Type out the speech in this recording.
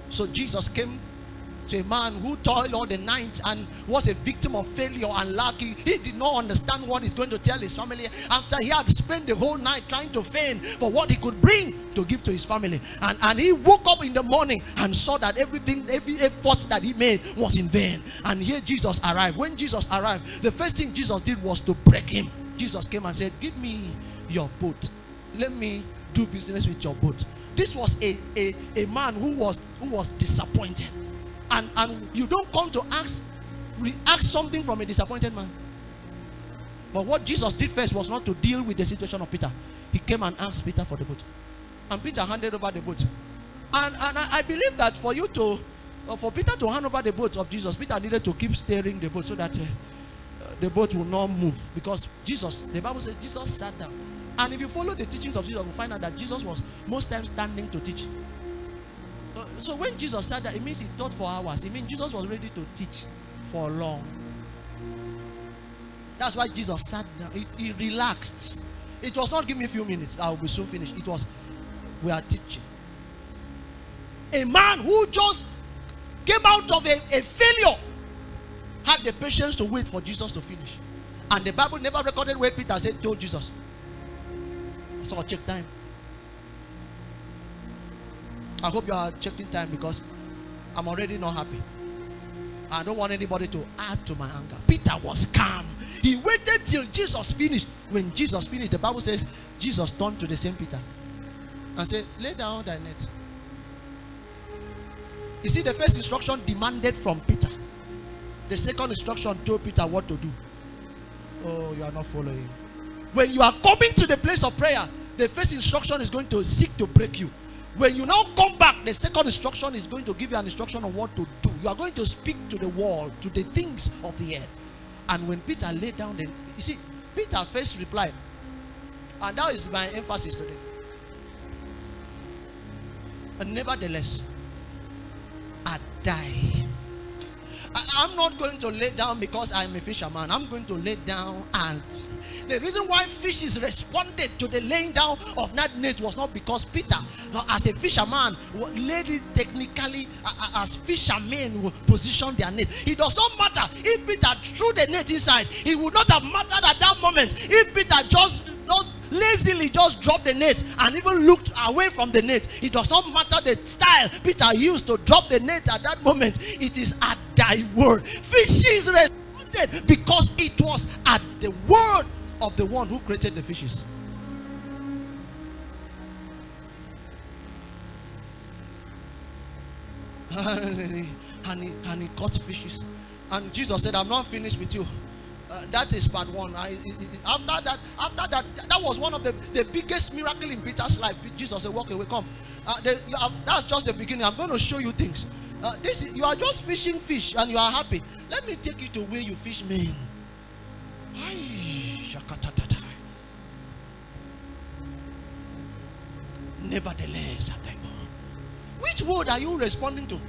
So Jesus came to a man who toiled all the night and was a victim of failure and lack. He did not understand what he's going to tell his family after he had spent the whole night trying to feign for what he could bring to give to his family. And he woke up in the morning and saw that every effort that he made was in vain. And here Jesus arrived. When Jesus arrived, the first thing Jesus did was to break him. Jesus came and said, give me your boat. Let me do business with your boat. This was a man who was disappointed. And you don't come to ask something from a disappointed man. But what Jesus did first was not to deal with the situation of Peter. He came and asked Peter for the boat. And Peter handed over the boat. And I believe that for Peter to hand over the boat of Jesus, Peter needed to keep steering the boat so that the boat will not move. Because the Bible says Jesus sat down. And if you follow the teachings of Jesus, you'll find out that Jesus was most times standing to teach. So when Jesus sat there, it means he taught for hours. It means Jesus was ready to teach for long. That's why Jesus sat down. He relaxed. It was not, give me a few minutes, I will be soon finished. It was, we are teaching. A man who just came out of a failure had the patience to wait for Jesus to finish. And the Bible never recorded where Peter told Jesus. So I'll check time. I hope you are checking time, because I'm already not happy. I don't want anybody to add to my anger. Peter was calm. He waited till Jesus finished. When Jesus finished, the Bible says Jesus turned to the same Peter and said, lay down thy net. You see, the first instruction demanded from Peter. The second instruction told Peter what to do. Oh, you are not following. When you are coming to the place of prayer, the first instruction is going to seek to break you. When you now come back, the second instruction is going to give you an instruction on what to do. You are going to speak to the wall, to the things of the earth. And when Peter laid down, you see, Peter first replied, and that is my emphasis today. And nevertheless, I die. I'm not going to lay down because I'm a fisherman. I'm going to lay down, and the reason why fishes responded to the laying down of that net was not because Peter, as a fisherman, laid it technically as fishermen will position their net. It does not matter if Peter threw the net inside. It would not have mattered at that moment if Peter just lazily just dropped the net and even looked away from the net. It does not matter the style Peter used to drop the net at that moment. It is at thy word. Fishes responded because it was at the word of the one who created the fishes. And he caught fishes. And Jesus said, I'm not finished with you. That is part one. After that was one of the biggest miracle in Peter's life. Jesus said, walk away, come. That's just the beginning. I'm going to show you things. You are just fishing fish and you are happy. Let me take you to where you fish men. Nevertheless, which word are you responding to?